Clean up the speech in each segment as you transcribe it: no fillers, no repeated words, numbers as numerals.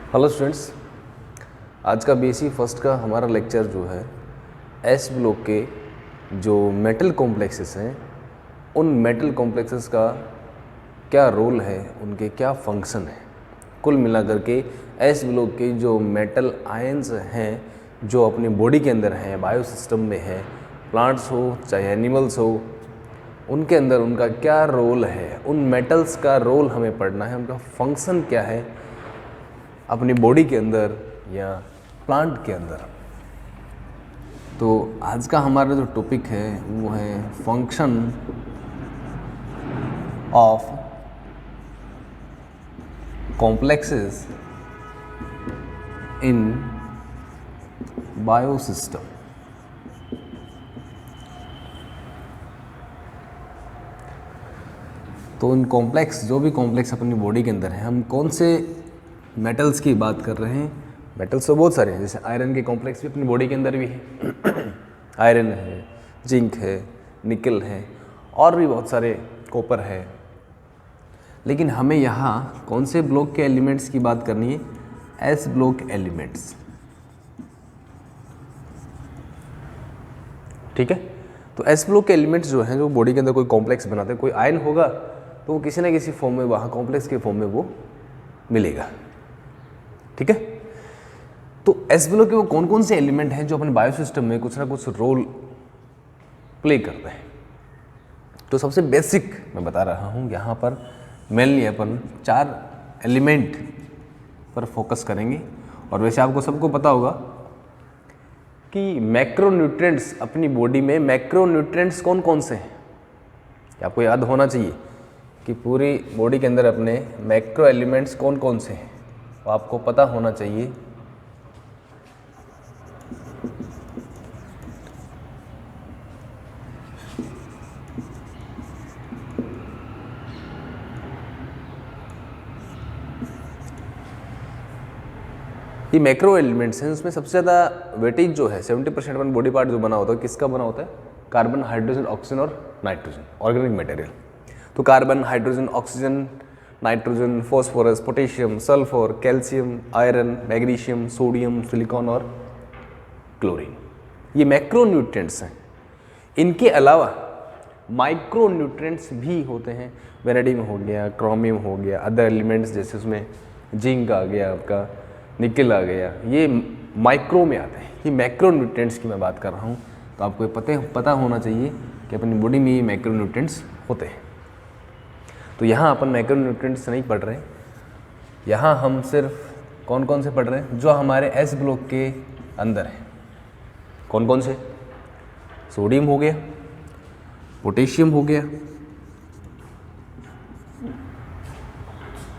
Hello students, आज का BSc first का हमारा लेक्चर जो है एस ब्लॉक के जो मेटल कॉम्प्लेक्सेस हैं उन मेटल कॉम्प्लेक्सेस का क्या रोल है, उनके क्या फंक्शन है। कुल मिलाकर के एस ब्लॉक के जो मेटल आयंस हैं जो अपनी बॉडी के अंदर हैं, बायो सिस्टम में है, प्लांट्स हो चाहे एनिमल्स हो, उनके अंदर उनका क्या रोल है, उन मेटल्स का रोल हमें पढ़ना है, उनका फंक्शन क्या है अपनी बॉडी के अंदर या प्लांट के अंदर। तो आज का हमारा जो टॉपिक है वो है function of complexes in biosystem. तो इन कॉम्प्लेक्स, जो भी कॉम्प्लेक्स अपनी बॉडी के अंदर है, हम कौन से मेटल्स की बात कर रहे हैं। मेटल्स तो बहुत सारे हैं, जैसे आयरन के कॉम्प्लेक्स भी अपनी बॉडी के अंदर भी है आयरन है, जिंक है, निकल है और भी बहुत सारे, कॉपर है। लेकिन हमें यहाँ कौन से ब्लॉक के एलिमेंट्स की बात करनी है? S block elements. ठीक है, तो एस ब्लॉक के एलिमेंट्स जो हैं, जो बॉडी के अंदर कोई कॉम्प्लेक्स बनाते हैं, कोई आयन होगा तो वो किसी ना किसी फॉर्म में वहाँ कॉम्प्लेक्स के फॉर्म में वो मिलेगा। ठीक है, तो एस ब्लॉक के वो कौन कौन से एलिमेंट हैं जो अपने बायोसिस्टम में कुछ ना कुछ रोल प्ले करते हैं। तो सबसे बेसिक मैं बता रहा हूँ, यहाँ पर मेनली अपन 4 एलिमेंट पर फोकस करेंगे। और वैसे आपको सबको पता होगा कि मैक्रोन्यूट्रिएंट्स अपनी बॉडी में, मैक्रोन्यूट्रिएंट्स कौन कौन से हैं, आपको याद होना चाहिए कि पूरी बॉडी के अंदर अपने मैक्रो एलिमेंट्स कौन कौन से हैं, तो आपको पता होना चाहिए। ये मैक्रो एलिमेंट्स हैं, उसमें सबसे ज़्यादा वेटेज जो है 70% अपन बॉडी पार्ट जो बना होता है, किसका बना होता है? कार्बन, हाइड्रोजन, ऑक्सीजन और नाइट्रोजन, ऑर्गेनिक मटेरियल। तो carbon, hydrogen, oxygen, nitrogen, phosphorus, potassium, sulphur, calcium, iron, magnesium, sodium, silicon और क्लोरीन, ये मैक्रोन्यूट्रिएंट्स हैं। इनके अलावा माइक्रोन्यूट्रिएंट्स भी होते हैं। वेनेडियम हो गया, क्रोमियम हो गया, अदर एलिमेंट्स जैसे उसमें जिंक आ गया, आपका निकल आ गया, ये माइक्रो में आते हैं। ये मैक्रोन्यूट्रिएंट्स की मैं बात कर रहा हूँ। तो आपको पता होना चाहिए कि अपनी बॉडी में ये मैक्रोन्यूट्रिएंट्स होते हैं। तो यहाँ अपन मैक्रोन्यूट्रिएंट्स नहीं पढ़ रहे हैं, यहाँ हम सिर्फ कौन कौन से पढ़ रहे हैं जो हमारे एस ब्लॉक के अंदर है। कौन कौन से? सोडियम हो गया, पोटेशियम हो गया,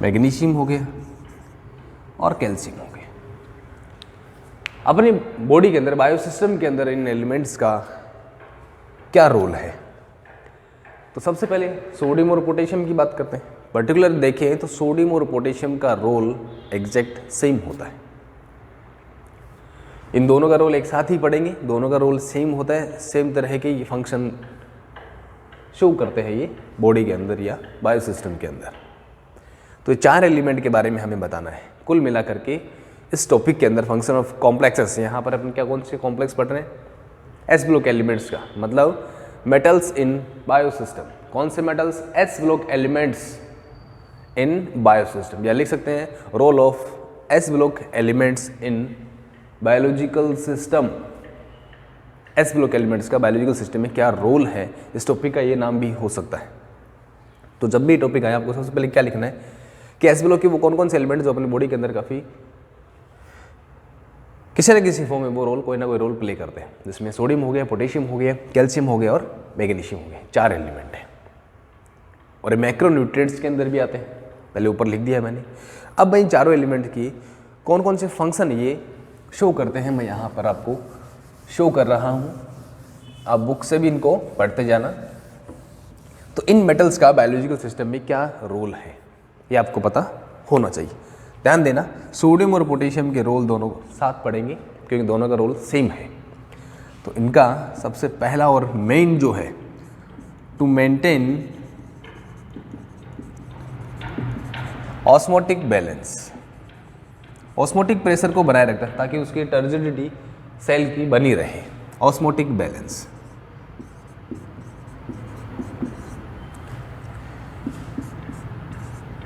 मैग्नीशियम हो गया और कैल्शियम हो गया। अपनी बॉडी के अंदर, बायोसिस्टम के अंदर इन एलिमेंट्स का क्या रोल है? तो सबसे पहले सोडियम और पोटेशियम की बात करते हैं। पर्टिकुलर देखें तो सोडियम और पोटेशियम का रोल एग्जैक्ट सेम होता है। इन दोनों का रोल एक साथ ही पढ़ेंगे, दोनों का रोल सेम होता है, सेम तरह के ये फंक्शन शो करते हैं ये बॉडी के अंदर या बायोसिस्टम के अंदर। तो 4 एलिमेंट के बारे में हमें बताना है। कुल मिलाकर के इस टॉपिक के अंदर फंक्शन ऑफ कॉम्प्लेक्सेस, यहाँ पर अपन क्या कौन से कॉम्प्लेक्स पढ़ रहे हैं? एस ब्लॉक एलिमेंट्स का मतलब मेटल्स इन बायोसिस्टम। कौन से metals? S block elements in biosystem, या लिख सकते हैं role of S block elements in biological system. S block elements का बायोलॉजिकल सिस्टम में क्या रोल है, इस टॉपिक का ये नाम भी हो सकता है। तो जब भी टॉपिक आए आपको सबसे पहले क्या लिखना है कि एस ब्लॉक के वो कौन कौन से एलिमेंट जो अपनी बॉडी के अंदर काफ़ी किसी न किसी फॉर्म में वो रोल, कोई ना कोई रोल प्ले करते हैं, जिसमें सोडियम हो गया, पोटेशियम हो गया, कैल्शियम हो गया और मैग्नीशियम हो गया। 4 एलिमेंट हैं और ये मैक्रोन्यूट्रिएंट्स के अंदर भी आते हैं, पहले ऊपर लिख दिया है मैंने। अब मैं इन चारों एलिमेंट की कौन कौन से फंक्शन ये शो करते हैं मैं यहाँ पर आपको शो कर रहा हूँ। आप बुक से भी इनको पढ़ते जाना। तो इन मेटल्स का बायोलॉजिकल सिस्टम में क्या रोल है ये आपको पता होना चाहिए। ध्यान देना, सोडियम और पोटेशियम के रोल दोनों साथ पढ़ेंगे क्योंकि दोनों का रोल सेम है। तो इनका सबसे पहला और मेन जो है, to maintain osmotic balance. Osmotic pressure को बनाए रखता है ताकि उसकी टर्जिडिटी सेल की बनी रहे। Osmotic balance,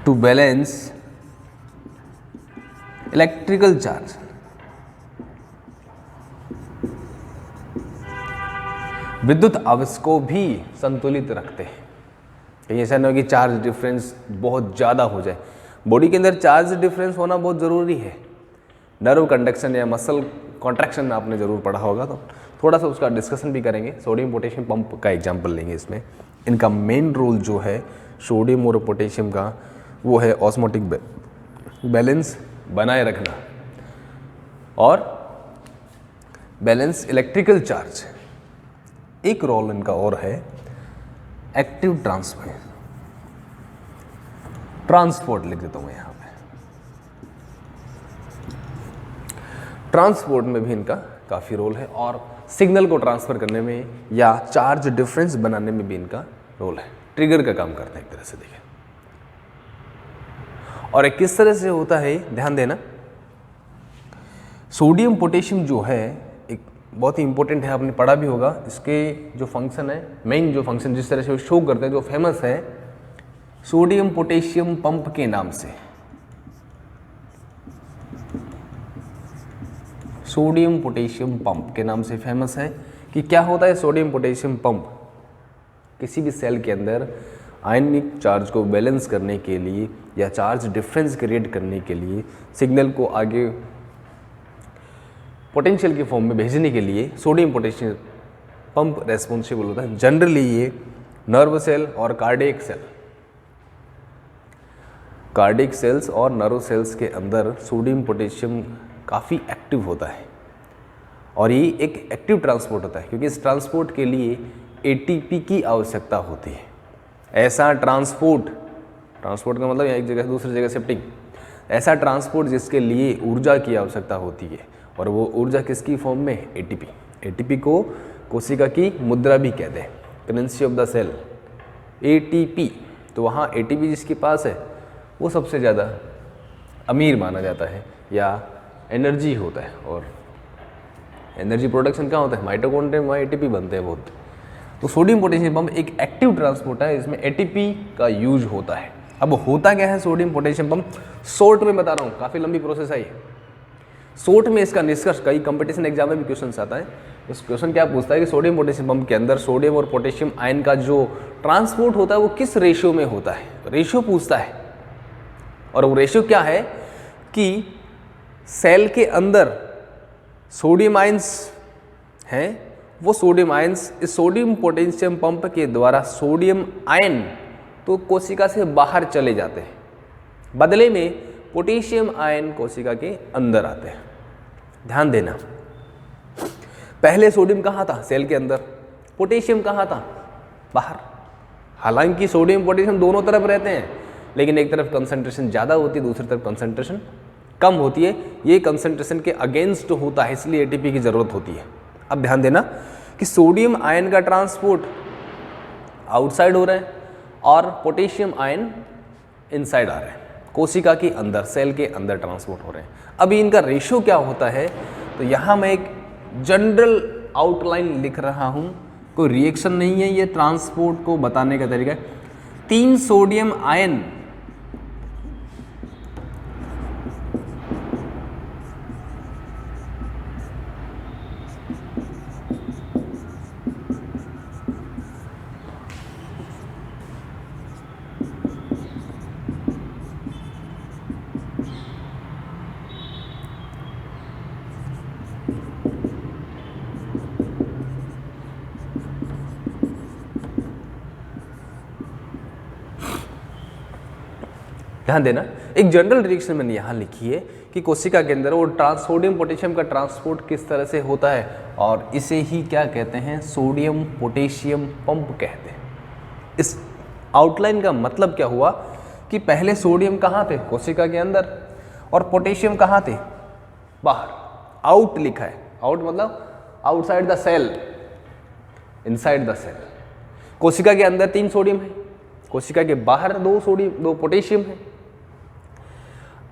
to balance electrical charge, विद्युत आवेश को भी संतुलित रखते हैं। कहीं ऐसा नहीं हो कि चार्ज डिफरेंस बहुत ज़्यादा हो जाए। बॉडी के अंदर चार्ज डिफरेंस होना बहुत ज़रूरी है। नर्व कंडक्शन या मसल कॉन्ट्रैक्शन में आपने ज़रूर पढ़ा होगा, तो थोड़ा सा उसका डिस्कशन भी करेंगे। सोडियम पोटेशियम पंप का एग्जांपल लेंगे इसमें। इनका मेन रोल जो है सोडियम और पोटेशियम का, वो है ऑस्मोटिक बैलेंस बनाए रखना और बैलेंस इलेक्ट्रिकल चार्ज। एक रोल इनका और है एक्टिव ट्रांसपोर्ट लिख देता हूँ मैं यहाँ पे। ट्रांसपोर्ट में भी इनका काफ़ी रोल है और सिग्नल को ट्रांसफ़र करने में या चार्ज डिफरेंस बनाने में भी इनका रोल है। ट्रिगर का काम करता है एक तरह से, देखें। और एक किस तरह से होता है ध्यान देना। सोडियम पोटेशियम जो है एक बहुत ही इंपॉर्टेंट है, आपने पढ़ा भी होगा। इसके जो फंक्शन है, मेन जो फंक्शन जिस तरह से शो करते हैं, जो फेमस है सोडियम पोटेशियम पंप के नाम से। सोडियम पोटेशियम पंप के नाम से फेमस है कि क्या होता है सोडियम पोटेशियम पंप। किसी भी सेल के अंदर आयनिक चार्ज को बैलेंस करने के लिए या चार्ज डिफरेंस क्रिएट करने के लिए, सिग्नल को आगे पोटेंशियल की फॉर्म में भेजने के लिए सोडियम पोटेशियम पंप रेस्पॉन्सिबल होता है। जनरली ये नर्व सेल और कार्डियक सेल्स और नर्व सेल्स के अंदर सोडियम पोटेशियम काफ़ी एक्टिव होता है और ये एक एक्टिव ट्रांसपोर्ट होता है क्योंकि इस ट्रांसपोर्ट के लिए एटीपी की आवश्यकता होती है। ऐसा ट्रांसपोर्ट का मतलब एक जगह से दूसरी जगह शिफ्टिंग, ऐसा ट्रांसपोर्ट जिसके लिए ऊर्जा की आवश्यकता होती है और वो ऊर्जा किसकी फॉर्म में, एटीपी। एटीपी को कोशिका की मुद्रा भी कहते हैं, currency of the cell, ATP. तो वहाँ एटीपी जिसके पास है वो सबसे ज़्यादा अमीर माना जाता है या एनर्जी होता है। और एनर्जी प्रोडक्शन कहाँ होता है, माइटोकॉन्ड्रिया में, वहाँ एटीपी बनते हैं बहुत। तो सोडियम पोटेशियम पंप एक एक्टिव ट्रांसपोर्टर है, इसमें एटीपी का यूज होता है। अब होता क्या है सोडियम पोटेशियम पंप, शॉर्ट में बता रहा हूँ, काफ़ी लंबी प्रोसेस है ये। शॉर्ट में इसका निष्कर्ष, कई कंपटीशन एग्जाम में भी क्वेश्चन आता है। इस क्वेश्चन क्या पूछता है कि सोडियम पोटेशियम पंप के अंदर सोडियम और पोटेशियम आयन का जो ट्रांसपोर्ट होता है वो किस रेशियो में होता है, रेशियो पूछता है। और वो रेशियो क्या है कि सेल के अंदर सोडियम आयंस हैं, वो सोडियम आयंस इस सोडियम पोटेशियम पंप के द्वारा सोडियम आयन तो कोशिका से बाहर चले जाते हैं, बदले में पोटेशियम आयन कोशिका के अंदर आते हैं। ध्यान देना, पहले सोडियम कहाँ था, सेल के अंदर, पोटेशियम कहाँ था, बाहर। हालांकि सोडियम पोटेशियम दोनों तरफ रहते हैं, लेकिन एक तरफ कंसंट्रेशन ज़्यादा होती है, दूसरी तरफ कंसंट्रेशन कम होती है। ये कंसंट्रेशन के अगेंस्ट होता है, इसलिए एटीपी की ज़रूरत होती है। अब ध्यान देना कि सोडियम आयन का ट्रांसपोर्ट आउटसाइड हो रहा है और पोटेशियम आयन इनसाइड आ रहा है, कोशिका के अंदर, सेल के अंदर ट्रांसपोर्ट हो रहे हैं। अभी इनका रेशियो क्या होता है, तो यहाँ मैं एक जनरल आउटलाइन लिख रहा हूँ, कोई रिएक्शन नहीं है, ये ट्रांसपोर्ट को बताने का तरीका है। 3 सोडियम आयन ध्यान देना, एक जनरल रिएक्शन मैंने यहाँ लिखी है कि कोशिका के अंदर वो सोडियम पोटेशियम का ट्रांसपोर्ट किस तरह से होता है, और इसे ही क्या कहते हैं, सोडियम पोटेशियम पंप कहते हैं। इस आउटलाइन का मतलब क्या हुआ कि पहले सोडियम कहाँ थे, कोशिका के अंदर, और पोटेशियम कहाँ थे, बाहर। आउट लिखा है, आउट मतलब outside the cell, inside the cell. कोशिका के अंदर 3 सोडियम है, कोशिका के बाहर 2 सोडियम 2 पोटेशियम है।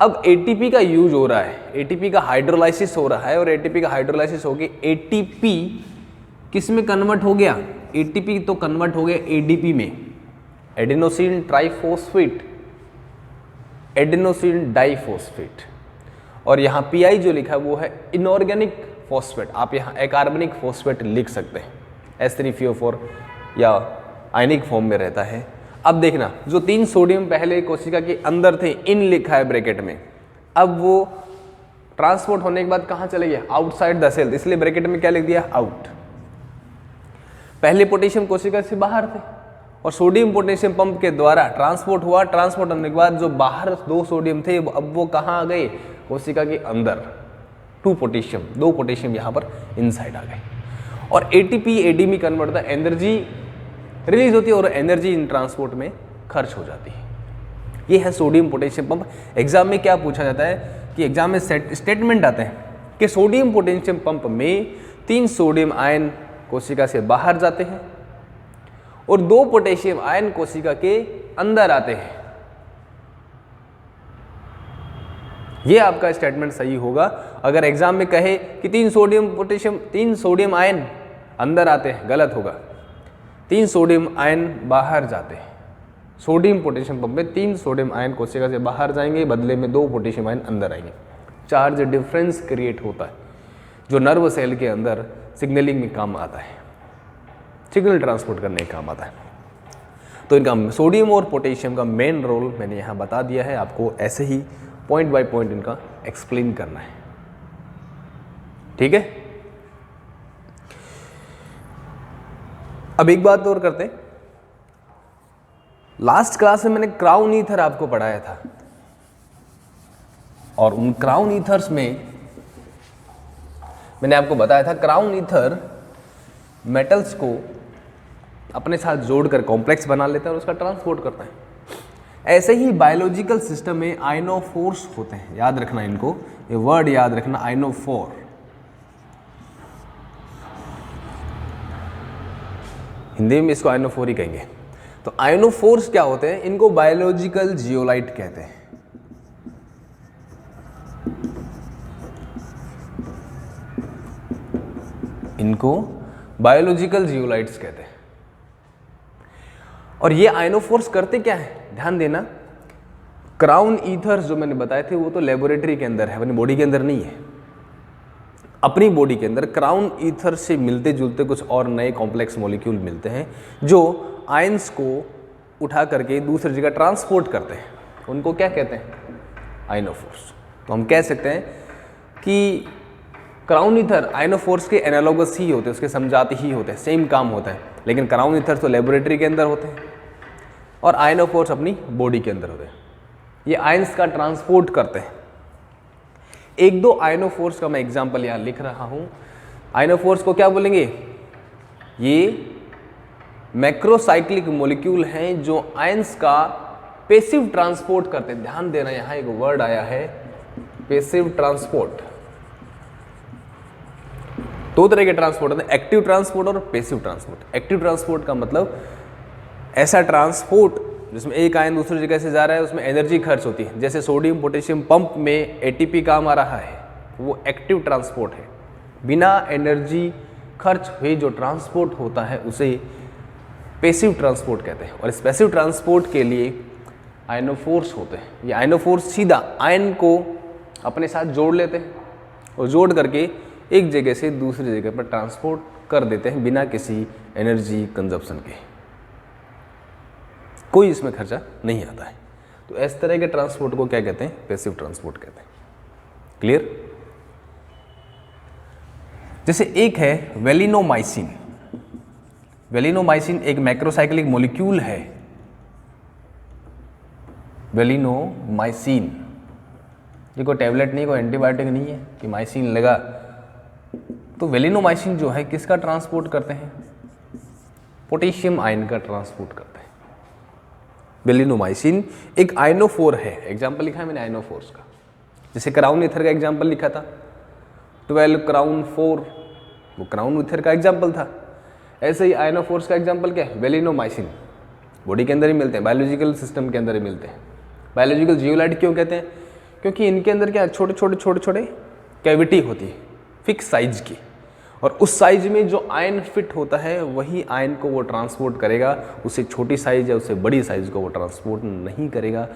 अब एटीपी का यूज हो रहा है, एटीपी का हाइड्रोलाइसिस हो रहा है और एटीपी का हाइड्रोलाइसिस हो गया, एटीपी किस में कन्वर्ट हो गया, एटीपी तो कन्वर्ट हो गया एडीपी में, एडेनोसिन ट्राइफॉस्फेट, एडेनोसिन डाइफॉस्फेट। और यहाँ पीआई जो लिखा है वो है इनऑर्गेनिक फॉस्फेट, आप यहाँ अकार्बनिक फॉस्फेट लिख सकते हैं, H3PO4 या आयनिक फॉर्म में रहता है। अब देखना, जो 3 सोडियम पहले कोशिका के अंदर थे, इन लिखा है ब्रैकेट में, अब वो ट्रांसपोर्ट होने के बाद कहाँ चले गए, आउटसाइड द सेल, इसलिए ब्रैकेट में क्या लिख दिया, आउट। पहले पोटेशियम कोशिका से बाहर थे और सोडियम पोटेशियम पंप के द्वारा ट्रांसपोर्ट हुआ, ट्रांसपोर्ट होने के बाद जो बाहर 2 सोडियम थे अब वो कहाँ आ गए, कोशिका के अंदर 2 पोटेशियम यहाँ पर इनसाइड आ गए। और एटीपी एडी में कन्वर्ट होता है, एनर्जी रिलीज होती है और एनर्जी इन ट्रांसपोर्ट में खर्च हो जाती है। ये है सोडियम पोटेशियम पंप। एग्जाम में क्या पूछा जाता है कि एग्जाम में स्टेटमेंट आते हैं कि सोडियम पोटेशियम पंप में 3 सोडियम आयन कोशिका से बाहर जाते हैं और 2 पोटेशियम आयन कोशिका के अंदर आते हैं। ये आपका स्टेटमेंट सही होगा। अगर एग्जाम में कहे कि 3 सोडियम आयन अंदर आते हैं, गलत होगा। 3 सोडियम आयन बाहर जाते हैं। सोडियम पोटेशियम पंप में 3 सोडियम आयन कोशिका से बाहर जाएंगे, बदले में 2 पोटेशियम आयन अंदर आएंगे। चार्ज डिफरेंस क्रिएट होता है जो नर्व सेल के अंदर सिग्नलिंग में काम आता है, सिग्नल ट्रांसपोर्ट करने का काम आता है। तो इनका सोडियम और पोटेशियम का मेन रोल मैंने यहाँ बता दिया है, आपको ऐसे ही पॉइंट बाय पॉइंट इनका एक्सप्लेन करना है, ठीक है। अब एक बात और करते हैं, लास्ट क्लास में मैंने क्राउन ईथर आपको पढ़ाया था और उन क्राउन ईथर्स में मैंने आपको बताया था क्राउन ईथर मेटल्स को अपने साथ जोड़कर कॉम्प्लेक्स बना लेता है और उसका ट्रांसपोर्ट करता है। ऐसे ही बायोलॉजिकल सिस्टम में आयनोफोर्स होते हैं, याद रखना इनको, ये वर्ड याद रखना, आयनोफोर। हिंदी में इसको आयनोफोर ही कहेंगे। तो आयनोफोर्स क्या होते हैं, इनको बायोलॉजिकल जियोलाइट कहते हैं। इनको बायोलॉजिकल जियोलाइट्स कहते हैं। और ये आयनोफोर्स करते क्या है, ध्यान देना, क्राउन ईथर्स जो मैंने बताए थे वो तो लेबोरेटरी के अंदर है, अपनी बॉडी के अंदर नहीं है। अपनी बॉडी के अंदर क्राउन ईथर से मिलते जुलते कुछ और नए कॉम्प्लेक्स मॉलिक्यूल मिलते हैं जो आयंस को उठा करके दूसरी जगह ट्रांसपोर्ट करते हैं, उनको क्या कहते हैं, आयनोफोर्स। तो हम कह सकते हैं कि क्राउन ईथर आयनोफोर्स के एनालॉगस ही होते हैं, उसके समझाते ही होते हैं, सेम काम होता है। लेकिन क्राउन ईथर तो लेबोरेटरी के अंदर होते हैं और आयनोफोर्स अपनी बॉडी के अंदर होते हैं। ये आयंस का ट्रांसपोर्ट करते हैं। 1-2 आयनोफोर्स का मैं एग्जांपल यहाँ लिख रहा हूँ। आयनोफोर्स को क्या बोलेंगे, ये मैक्रोसाइक्लिक मॉलिक्यूल हैं जो आयंस का पैसिव ट्रांसपोर्ट करते हैं। ध्यान देना, यहाँ एक वर्ड आया है पैसिव ट्रांसपोर्ट। 2 तरह के ट्रांसपोर्ट होते हैं, एक्टिव ट्रांसपोर्ट और पैसिव ट्रांसपोर्ट। एक्टिव ट्रांसपोर्ट का मतलब ऐसा ट्रांसपोर्ट जिसमें एक आयन दूसरी जगह से जा रहा है, उसमें एनर्जी खर्च होती है। जैसे सोडियम पोटेशियम पंप में एटीपी काम आ रहा है, वो एक्टिव ट्रांसपोर्ट है। बिना एनर्जी खर्च हुए जो ट्रांसपोर्ट होता है उसे पैसिव ट्रांसपोर्ट कहते हैं। और इस पैसिव ट्रांसपोर्ट के लिए आयनोफोर्स होते हैं। ये आयनोफोर्स सीधा आयन को अपने साथ जोड़ लेते हैं और जोड़ करके एक जगह से दूसरी जगह पर ट्रांसपोर्ट कर देते हैं बिना किसी एनर्जी कंजप्शन के। कोई इसमें खर्चा नहीं आता है। तो इस तरह के ट्रांसपोर्ट को क्या कहते हैं, पैसिव ट्रांसपोर्ट कहते हैं। क्लियर। जैसे एक है वेलिनोमाइसिन। वेलिनोमाइसिन एक मैक्रोसाइक्लिक मॉलिक्यूल है। वेलिनोमाइसिन ये कोई टैबलेट नहीं, कोई एंटीबायोटिक नहीं है कि माइसिन लगा। तो वेलिनोमाइसिन जो है किसका ट्रांसपोर्ट करते हैं, पोटेशियम आयन का ट्रांसपोर्ट करते हैं। वेलिनोमाइसिन एक आयनोफोर है। एग्जाम्पल लिखा है मैंने आयनोफोर्स का। जैसे क्राउन ईथर का एग्जाम्पल लिखा था 12 क्राउन 4, वो क्राउन ईथर का एग्जाम्पल था। ऐसे ही आयनोफोर्स का एग्जाम्पल क्या है, वेलिनोमाइसिन। बॉडी के अंदर ही मिलते हैं, बायोलॉजिकल सिस्टम के अंदर ही मिलते हैं। बायोलॉजिकल जियोलाइट क्यों कहते हैं, क्योंकि इनके अंदर क्या छोटे छोटे कैविटी होती है फिक्स साइज की, और उस साइज में जो आयन फिट होता है वही आयन को वो ट्रांसपोर्ट करेगा, उससे छोटी साइज या उससे बड़ी साइज को वो ट्रांसपोर्ट नहीं करेगा।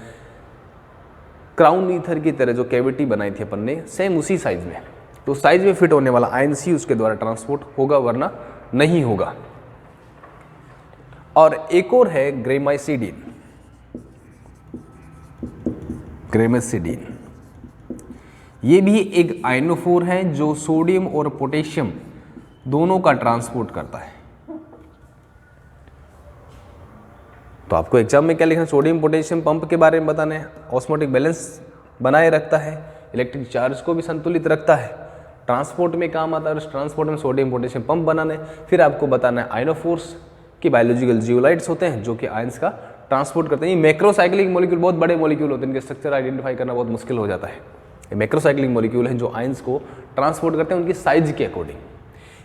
क्राउन ईथर की तरह जो कैविटी बनाई थी अपन ने, सेम उसी साइज में, तो साइज में फिट होने वाला आयन ही उसके द्वारा ट्रांसपोर्ट होगा, वरना नहीं होगा। और एक और है ग्रेमाइसिडीन। ग्रेमाइसिडीन ये भी एक आयनोफोर है जो सोडियम और पोटेशियम दोनों का ट्रांसपोर्ट करता है। तो आपको एग्जाम में क्या लिखना, सोडियम पोटेशियम पंप के बारे में बताना है। ऑस्मोटिक बैलेंस बनाए रखता है, इलेक्ट्रिक चार्ज को भी संतुलित रखता है, ट्रांसपोर्ट में काम आता है, और ट्रांसपोर्ट में सोडियम पोटेशियम पंप बनाना है। फिर आपको बताना है आयनोफोर्स की बायोलॉजिकल जियोलाइट्स होते हैं जो कि आयंस का ट्रांसपोर्ट करते हैं। ये मैक्रोसाइक्लिक मॉलिक्यूल बहुत बड़े मॉलिक्यूल होते हैं, इनके स्ट्रक्चर आइडेंटिफाई करना बहुत मुश्किल हो जाता है। ये मैक्रोसाइक्लिक मॉलिक्यूल हैं जो आयंस को ट्रांसपोर्ट करते हैं उनकी साइज के अकॉर्डिंग।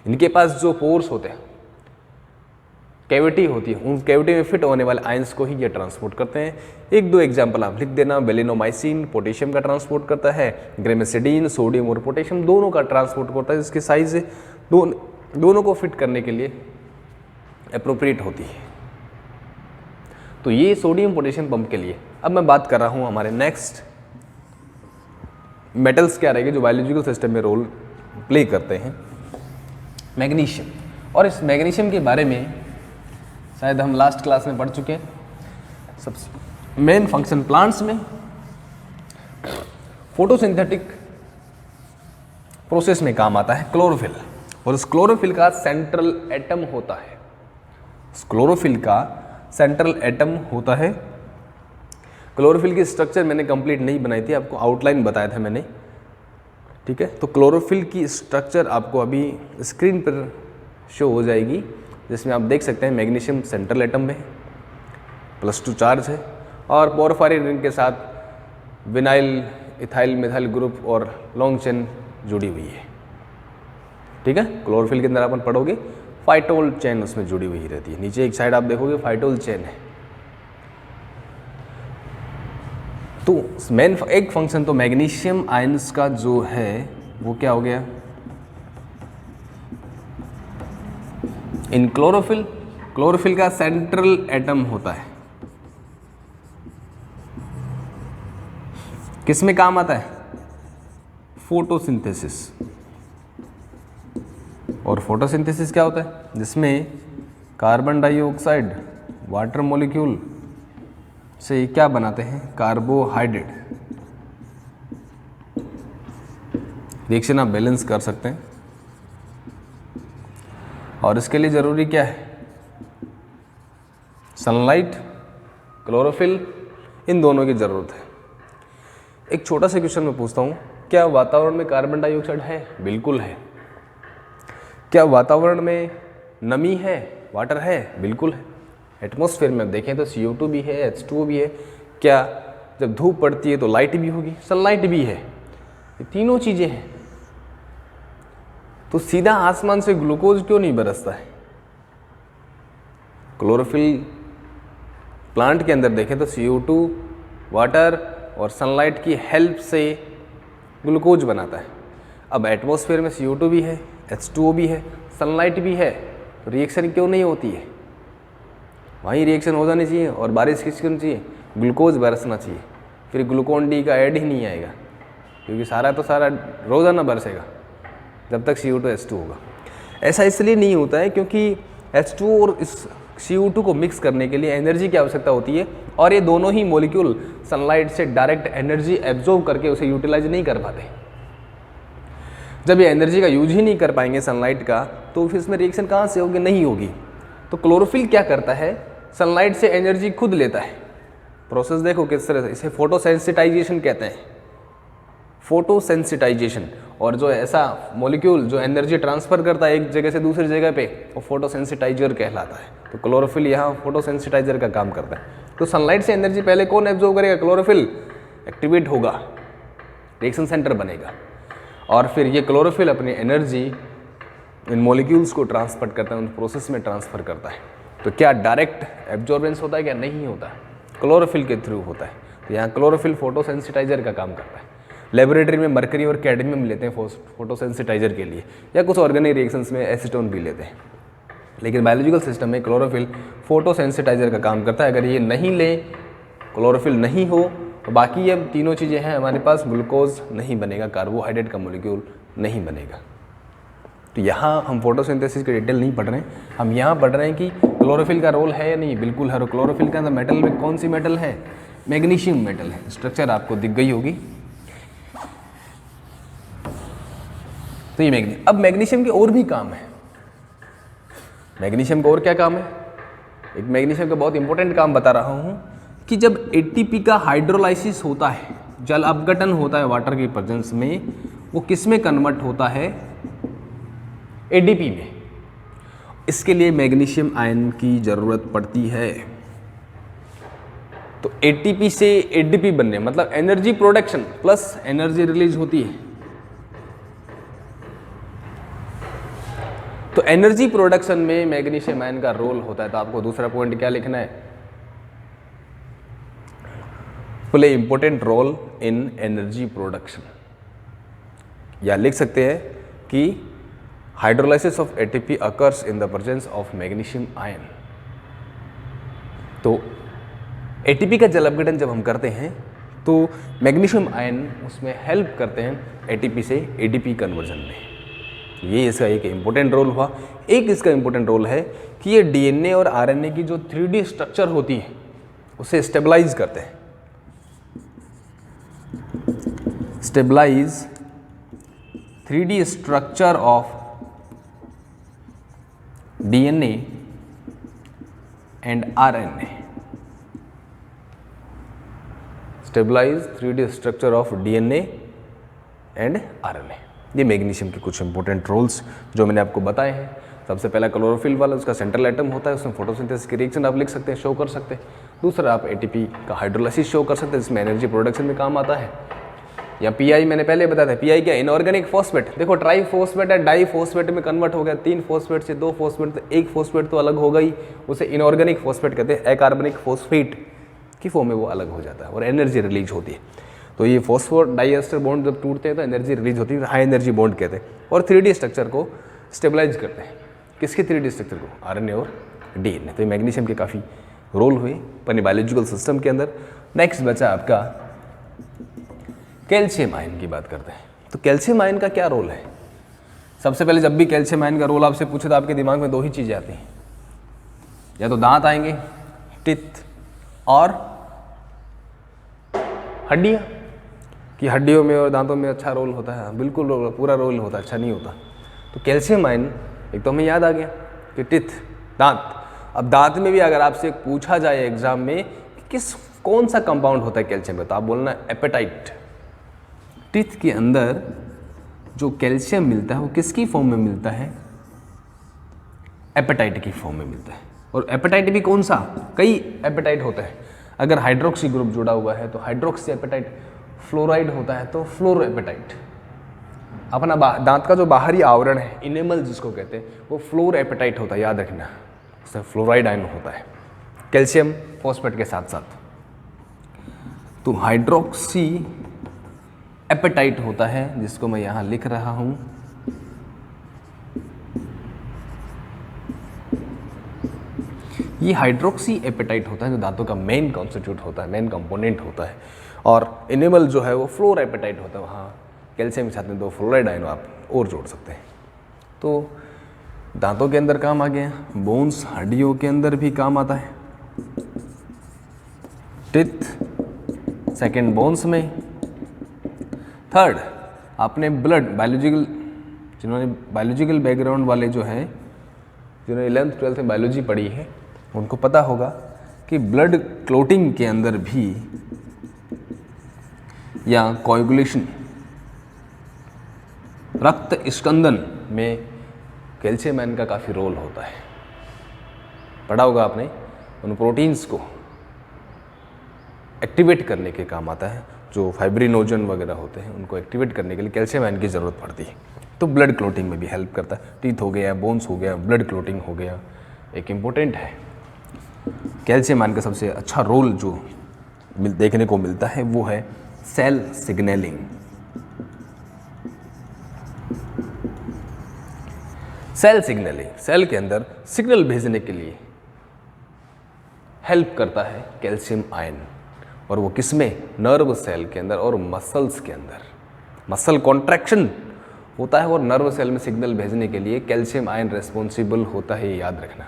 इनके पास जो पोर्स होते हैं, कैविटी होती है, उन कैविटी में फिट होने वाले आयंस को ही ये ट्रांसपोर्ट करते हैं। एक दो एग्जाम्पल आप लिख देना। बेलिनोमाइसिन पोटेशियम का ट्रांसपोर्ट करता है, ग्रेमेसिडीन सोडियम और पोटेशियम दोनों का ट्रांसपोर्ट करता है, जिसकी साइज दोनों को फिट करने के लिए एप्रोप्रिएट होती है। तो ये सोडियम पोटेशियम पंप के लिए। अब मैं बात कर रहा हूँ हमारे नेक्स्ट मेटल्स क्या रहेंगे जो बायोलॉजिकल सिस्टम में रोल प्ले करते हैं। मैग्नीशियम, और इस मैग्नीशियम के बारे में शायद हम लास्ट क्लास में पढ़ चुके हैं। सबसे मेन फंक्शन प्लांट्स में फोटोसिंथेटिक प्रोसेस में काम आता है क्लोरोफिल, और उस क्लोरोफिल का सेंट्रल एटम होता है। क्लोरोफिल का सेंट्रल एटम होता है। क्लोरोफिल की स्ट्रक्चर मैंने कंप्लीट नहीं बनाई थी, आपको आउटलाइन बताया था मैंने, ठीक है। तो क्लोरोफिल की स्ट्रक्चर आपको अभी स्क्रीन पर शो हो जाएगी, जिसमें आप देख सकते हैं मैग्नीशियम सेंट्रल एटम में +2 चार्ज है, और पोरफायरिन रिंग के साथ विनाइल इथाइल मिथाइल ग्रुप और लॉन्ग चेन जुड़ी हुई है, ठीक है। क्लोरोफिल के अंदर अपन पढ़ोगे फाइटोल चेन उसमें जुड़ी हुई रहती है। नीचे एक साइड आप देखोगे फाइटोल चेन है। तो मेन एक फंक्शन तो मैग्नीशियम आयंस का जो है वो क्या हो गया, इन क्लोरोफिल, क्लोरोफिल का सेंट्रल एटम होता है। किस में काम आता है, फोटोसिंथेसिस। और फोटोसिंथेसिस क्या होता है, जिसमें कार्बन डाइऑक्साइड वाटर मॉलिक्यूल से क्या बनाते हैं, कार्बोहाइड्रेट। रिएक्शन आप बैलेंस कर सकते हैं, और इसके लिए ज़रूरी क्या है, सनलाइट, क्लोरोफिल, इन दोनों की ज़रूरत है। एक छोटा सा क्वेश्चन मैं पूछता हूँ, क्या वातावरण में कार्बन डाइऑक्साइड है? बिल्कुल है। क्या वातावरण में नमी है, वाटर है? बिल्कुल है। एटमॉस्फेयर में देखें तो CO2 भी है, H2O भी है। क्या जब धूप पड़ती है तो लाइट भी होगी, सनलाइट भी है, ये तीनों चीज़ें हैं। तो सीधा आसमान से ग्लूकोज क्यों नहीं बरसता है? क्लोरोफिल प्लांट के अंदर देखें तो CO2, वाटर और सनलाइट की हेल्प से ग्लूकोज बनाता है। अब एटमॉस्फेयर में CO2 भी है, H2O भी है, सनलाइट भी है, तो रिएक्शन क्यों नहीं होती है? वहीं रिएक्शन हो जानी चाहिए, और बारिश किसकी होनी चाहिए, ग्लूकोज बरसना चाहिए। फिर ग्लूकोन डी का ऐड ही नहीं आएगा, क्योंकि सारा रोज़ाना बरसेगा जब तक CO2 H2 होगा। ऐसा इसलिए नहीं होता है क्योंकि H2 और इस CO2 को मिक्स करने के लिए एनर्जी की आवश्यकता होती है, और ये दोनों ही मॉलिक्यूल सनलाइट से डायरेक्ट एनर्जी एब्जॉर्ब करके उसे यूटिलाइज नहीं कर पाते। जब ये एनर्जी का यूज ही नहीं कर पाएंगे सनलाइट का, तो फिर इसमें रिएक्शन कहाँ से होगी, नहीं होगी। तो क्लोरोफिल क्या करता है, सनलाइट से एनर्जी खुद लेता है। प्रोसेस देखो किस तरह से, इसे फोटोसेंसिटाइजेशन कहते हैं, फोटोसेंसिटाइजेशन। और जो ऐसा मॉलिक्यूल जो एनर्जी ट्रांसफर करता है एक जगह से दूसरी जगह पे, वो फोटोसेंसिटाइजर कहलाता है। तो क्लोरोफिल यहाँ फोटोसेंसिटाइजर का काम करता है। तो सनलाइट से एनर्जी पहले कौन एब्जॉर्ब करेगा, क्लोरोफिल एक्टिवेट होगा, रिएक्शन सेंटर बनेगा, और फिर ये क्लोरोफिल अपनी एनर्जी इन मॉलिक्यूल्स को ट्रांसफर करता है, उन प्रोसेस में ट्रांसफ़र करता है। तो क्या डायरेक्ट एब्जॉर्बेंस होता है, क्या नहीं होता है? क्लोरोफिल के थ्रू होता है। तो यहाँ क्लोरोफिल फोटोसेंसिटाइजर का काम करता है। लेबोरेटरी में मरकरी और कैडमियम लेते हैं फोटोसेंसिटाइजर के लिए, या कुछ ऑर्गेनिक रिएक्शंस में एसीटोन भी लेते हैं, लेकिन बायोलॉजिकल सिस्टम में क्लोरोफिल फोटोसेंसिटाइजर का काम करता है। अगर ये नहीं ले, क्लोरोफिल नहीं हो, तो बाकी ये तीनों चीज़ें हैं हमारे पास, ग्लूकोज नहीं बनेगा, कार्बोहाइड्रेट का मोलिक्यूल नहीं बनेगा। तो यहाँ हम फोटोसिंथेसिस की डिटेल नहीं पढ़ रहे हैं, हम यहाँ पढ़ रहे हैं कि क्लोरोफिल का रोल है या नहीं। बिल्कुल है। और क्लोरोफिल के अंदर मेटल में कौन सी मेटल है? मैग्नीशियम मेटल है। स्ट्रक्चर आपको दिख गई होगी। तो ये अब मैग्नीशियम के और भी काम है। मैग्नीशियम का और क्या काम है? एक मैग्नीशियम का बहुत इंपॉर्टेंट काम बता रहा हूँ कि जब एटीपी का हाइड्रोलाइसिस होता है, जल अपघटन होता है वाटर की प्रेजेंस में, वो किस में कन्वर्ट होता है? एडीपी में। इसके लिए मैग्नीशियम आयन की जरूरत पड़ती है। तो एटीपी से एडीपी बनने मतलब energy production plus energy release होती है। तो एनर्जी प्रोडक्शन में मैग्नीशियम आयन का रोल होता है। तो आपको दूसरा पॉइंट क्या लिखना है? Play important role in energy production, या लिख सकते हैं कि hydrolysis of ATP occurs in the presence of magnesium ion. तो एटीपी का जल अपघटन जब हम करते हैं तो मैग्नीशियम आयन उसमें हेल्प करते हैं एटीपी से एडीपी कन्वर्जन में। ये इसका एक इम्पोर्टेंट रोल हुआ। एक इसका इम्पोर्टेंट रोल है कि ये डीएनए और आरएनए की जो 3D स्ट्रक्चर होती है उसे स्टेबलाइज करते हैं। Stabilise 3D structure of DNA and RNA. Stabilise 3D structure of DNA and RNA. ये मैग्नीशियम के कुछ इंपॉर्टेंट रोल्स जो मैंने आपको बताए हैं। सबसे पहला क्लोरोफिल वाला, उसका सेंट्रल एटम होता है, उसमें फोटोसिंथेसिस की रिएक्शन आप लिख सकते हैं, शो कर सकते हैं। दूसरा आप एटीपी का हाइड्रोलाइसिस शो कर सकते हैं, जिसमें एनर्जी प्रोडक्शन में काम आता है। या पीआई मैंने पहले बताया था, पीआई क्या? Inorganic phosphate. देखो ट्राई फॉस्फेट है डाई फॉस्फेट में कन्वर्ट हो गया, 3 फॉस्फेट से 2 फॉस्फेट, तो 1 फॉस्फेट तो अलग हो गई, उसे इनऑर्गेनिक फॉस्फेट कहते हैं। अकार्बनिक फॉस्फेट की फॉर्म में वो अलग हो जाता है और एनर्जी रिलीज होती है। तो ये फॉस्फोर डाइएस्टर बॉन्ड जब टूटते हैं तो एनर्जी रिलीज होती है, हाई एनर्जी बॉन्ड कहते हैं। और 3D स्ट्रक्चर को स्टेबलाइज करते हैं। किसके 3D स्ट्रक्चर को? आरएनए और डीएनए। तो ये मैग्नीशियम के काफ़ी रोल हुए अपने बायोलॉजिकल सिस्टम के अंदर। नेक्स्ट बचा आपका कैल्शियम आयन की बात करते हैं। तो कैल्शियम आयन का क्या रोल है? सबसे पहले जब भी कैल्शियम आयन का रोल आपसे पूछे तो आपके दिमाग में 2 ही चीज़ें आती हैं, या तो दांत आएंगे, टिथ, और हड्डियाँ, कि हड्डियों में और दांतों में अच्छा रोल होता है। बिल्कुल पूरा रोल होता है, अच्छा नहीं होता। तो कैल्शियम आयन एक तो हमें याद आ गया कि टिथ, दांत। अब दांत में भी अगर आपसे पूछा जाए एग्जाम में कि कौन सा कंपाउंड होता है कैल्शियम में, तो आप बोलना एपेटाइट। टिथ के अंदर जो कैल्शियम मिलता है वो किसकी फॉर्म में मिलता है? एपेटाइट की फॉर्म में मिलता है। और एपेटाइट भी कौन सा? कई एपेटाइट होता है। अगर हाइड्रोक्सी ग्रुप जुड़ा हुआ है तो हाइड्रोक्सी एपेटाइट, फ्लोराइड होता है तो फ्लोरो एपेटाइट। अपना दांत का जो बाहरी आवरण है, इनेमल जिसको कहते हैं, वो फ्लोर एपेटाइट होता है, याद रखना। उसमें फ्लोराइड आयन होता है कैल्शियम फॉस्फेट के साथ साथ। तो हाइड्रोक्सी एपेटाइट होता है, जिसको मैं यहाँ लिख रहा हूँ। ये हाइड्रोक्सी एपेटाइट होता है जो दांतों का मेन कॉन्स्टिट्यूट होता है, मेन कंपोनेंट होता है। और इनेमल जो है वो फ्लोर एपेटाइट होता है, वहाँ कैल्शियम के साथ में 2 फ्लोराइड आयन आप और जोड़ सकते हैं। तो दांतों के अंदर काम आ गया। बोन्स, हड्डियों के अंदर भी काम आता है। टिथ सेकेंड बोन्स में। थर्ड आपने ब्लड, बायोलॉजिकल, जिन्होंने बायोलॉजिकल बैकग्राउंड वाले जो हैं, जिन्होंने 11th 12th में बायोलॉजी पढ़ी है, उनको पता होगा कि ब्लड क्लोटिंग के अंदर भी या कोएगुलेशन, रक्त स्कंदन में कैल्शियम आयन का काफ़ी रोल होता है। पढ़ा होगा आपने। उन प्रोटीन्स को एक्टिवेट करने के काम आता है, जो फाइब्रिनोजन वगैरह होते हैं उनको एक्टिवेट करने के लिए कैल्शियम आयन की ज़रूरत पड़ती है। तो ब्लड क्लोटिंग में भी हेल्प करता है। टीथ हो गया, बोन्स हो गया, ब्लड क्लोटिंग हो गया, एक इम्पोर्टेंट है। कैल्शियम आयन का सबसे अच्छा रोल जो देखने को मिलता है वो है cell signalling. Cell signalling cell के अंदर सिग्नल भेजने के लिए हेल्प करता है कैल्शियम आयन, और वो किसमें? नर्व सेल के अंदर और मसल्स के अंदर। मसल कॉन्ट्रैक्शन होता है और नर्व सेल में सिग्नल भेजने के लिए कैल्शियम आयन रेस्पॉन्सिबल होता है, ये याद रखना।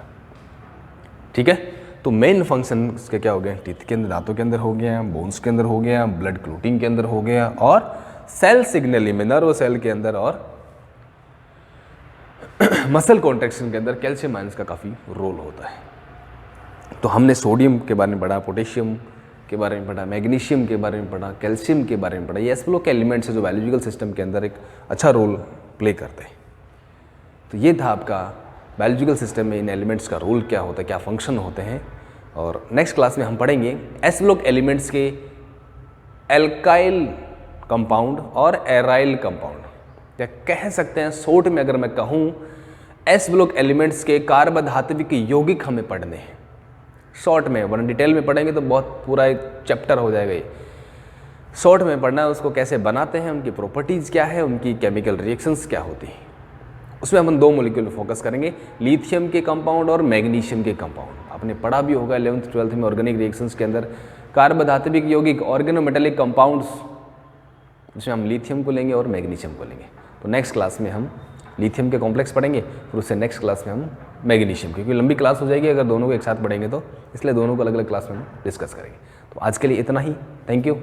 ठीक है, तो मेन फंक्शन इसके क्या हो गए? टीथ के अंदर, दांतों के अंदर हो गया, बोन्स के अंदर हो गया, ब्लड क्लोटिंग के अंदर हो गया, और सेल सिग्नलिंग में नर्व सेल के अंदर और मसल कॉन्ट्रैक्शन के अंदर कैल्शियम आयंस का काफ़ी रोल होता है। तो हमने सोडियम के बारे में पढ़ा, पोटेशियम के बारे में पढ़ा, मैग्नीशियम के बारे में पढ़ा, कैल्शियम के बारे में पढ़ा। ये एस ब्लॉक के एलिमेंट्स है जो बायोलॉजिकल सिस्टम के अंदर एक अच्छा रोल प्ले करते हैं। तो ये था आपका बायोलॉजिकल सिस्टम में इन एलिमेंट्स का रोल क्या होता है, क्या फंक्शन होते हैं। और नेक्स्ट क्लास में हम पढ़ेंगे एस ब्लॉक एलिमेंट्स के एल्काइल कंपाउंड और एराइल कंपाउंड, या कह सकते हैं शॉर्ट में अगर मैं कहूँ एस ब्लॉक एलिमेंट्स के कार्बधात्विक यौगिक हमें पढ़ने हैं शॉर्ट में, वरना डिटेल में पढ़ेंगे तो बहुत पूरा एक चैप्टर हो जाएगा। ये शॉर्ट में पढ़ना है, उसको कैसे बनाते हैं, उनकी प्रॉपर्टीज़ क्या है, उनकी केमिकल रिएक्शंस क्या होती हैं। उसमें हम 2 मॉलिक्यूल पर फोकस करेंगे, लिथियम के कंपाउंड और मैग्नीशियम के कंपाउंड। आपने पढ़ा भी होगा 11th 12th में ऑर्गेनिक रिएक्शंस के अंदर कार्बधात्विक यौगिक ऑर्गेनोमेटेलिक कंपाउंड्स, उसमें हम लिथियम को लेंगे और मैग्नीशियम को लेंगे। तो नेक्स्ट क्लास में हम लिथियम के कॉम्प्लेक्स पढ़ेंगे, फिर उससे नेक्स्ट क्लास में हम मैग्नीशियम, क्योंकि लंबी क्लास हो जाएगी अगर दोनों को एक साथ पढ़ेंगे तो, इसलिए दोनों को अलग अलग क्लास में हम डिस्कस करेंगे। तो आज के लिए इतना ही, थैंक यू।